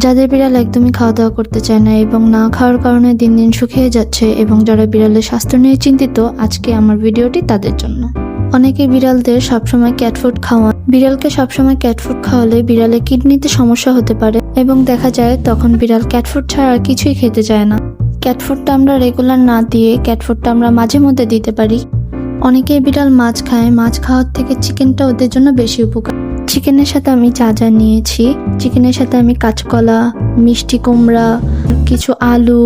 যাদের বিড়াল একদমই খাওয়া দাওয়া করতে চায় না এবং না খাওয়ার কারণে দিন দিন শুকিয়ে যাচ্ছে এবং যারা বিড়ালের স্বাস্থ্য নিয়ে চিন্তিত, আজকে আমার ভিডিওটি তাদের জন্য। অনেকে বিড়ালদের সবসময় ক্যাট ফুড খাওয়ান। বিড়ালকে সবসময় ক্যাট ফুড খাওয়ালে বিড়ালের কিডনিতে সমস্যা হতে পারে এবং দেখা যায় তখন বিড়াল ক্যাট ফুড ছাড়া আর কিছুই খেতে চায় না। ক্যাট ফুডটা আমরা রেগুলার না দিয়ে ক্যাট ফুডটা আমরা মাঝে মধ্যে দিতে পারি। অনেকেই বিড়াল মাছ খায়, মাছ খাওয়ার থেকে চিকেনটা ওদের জন্য বেশি উপকার। চিকেনের সাথে আমি যা নিয়েছি, চিকেনের সাথে আমি কাঁচকলা, মিষ্টি কুমড়া, কিছু আলু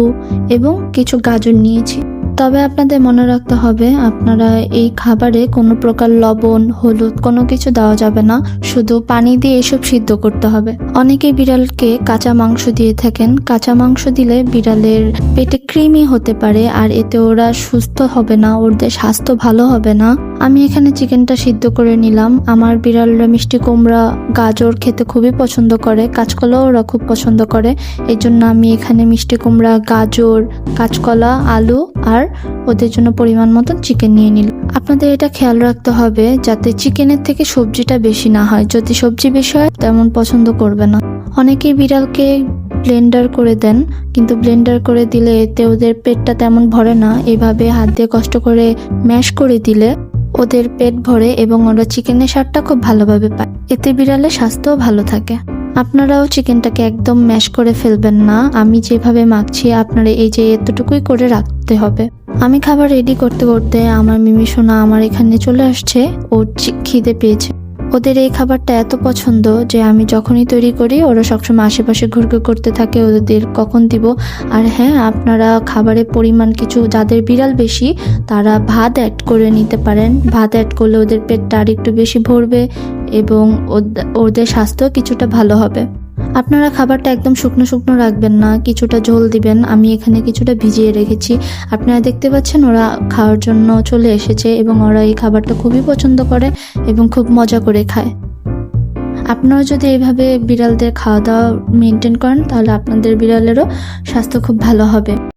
এবং কিছু গাজর নিয়েছি। তবে আপনাদের মনে রাখতে হবে, আপনারা এই খাবারে কোনো প্রকার লবণ, হলুদ কোনো কিছু দেওয়া যাবে না, শুধু পানি দিয়ে এসব সিদ্ধ করতে হবে। অনেকেই বিড়ালকে কাঁচা মাংস দিয়ে থাকেন। কাঁচা মাংস দিলে বিড়ালের পেটে কৃমি হতে পারে আর এতে ওরা সুস্থ হবে না, ওদের স্বাস্থ্য ভালো হবে না। আমি এখানে চিকেনটা সিদ্ধ করে নিলাম। আমার বিড়ালরা মিষ্টি কুমড়া, গাজর খেতে খুবই পছন্দ করে, কাঁচকলাও ওরা খুব পছন্দ করে। এই জন্য আমি এখানে মিষ্টি কুমড়া, গাজর, কাঁচকলা, আলু আর ওদের জন্য পরিমাণ মতন চিকেন নিয়ে নিলাম। আপনাদের এটা খেয়াল রাখতে হবে যাতে চিকেনের থেকে সবজিটা বেশি না হয়। যদি সবজি বেশি হয় তেমন পছন্দ করবে না। অনেকেই বিড়ালকে ব্লেন্ডার করে দেন, কিন্তু ব্লেন্ডার করে দিলে এতে ওদের পেটটা তেমন ভরে না। এভাবে হাত দিয়ে কষ্ট করে ম্যাশ করে দিলে ওদের পেট ভরে এবং ওরা চিকেনের স্বাদটা খুব ভালোভাবে পায়। এতে বিড়ালের স্বাস্থ্যও ভালো থাকে। আপনারাও চিকেনটাকে একদম ম্যাশ করে ফেলবেন না। আমি যেভাবে মাখছি আপনারা এই যে এতটুকুই করে রাখতে হবে। আমি খাবার রেডি করতে করতে আমার মিমি সোনা আমার এখানে চলে আসছে। ওর খিদে পেয়েছে। ওদের এই খাবারটা এত পছন্দ যে আমি যখনই তৈরি করি ওরা সবসময় আশেপাশে ঘুরঘুর করতে থাকে ওদের কখন দিব। আর হ্যাঁ, আপনারা খাবারের পরিমাণ কিছু, যাদের বিড়াল বেশি তারা ভাত অ্যাড করে নিতে পারেন। ভাত অ্যাড করলে ওদের পেটটা আর একটু বেশি ভরবে এবং ওদের স্বাস্থ্য কিছুটা ভালো হবে। আপনারা খাবারটা একদম শুকনো শুকনো রাখবেন না, কিছুটা ঝোল দিবেন। আমি এখানে কিছুটা ভিজিয়ে রেখেছি। আপনারা দেখতে পাচ্ছেন ওরা খাওয়ার জন্য চলে এসেছে এবং ওরা এই খাবারটা খুবই পছন্দ করে এবং খুব মজা করে খায়। আপনারা যদি এইভাবে বিড়ালদের খাওয়া দাওয়া মেনটেন করেন তাহলে আপনাদের বিড়ালেরও স্বাস্থ্য খুব ভালো হবে।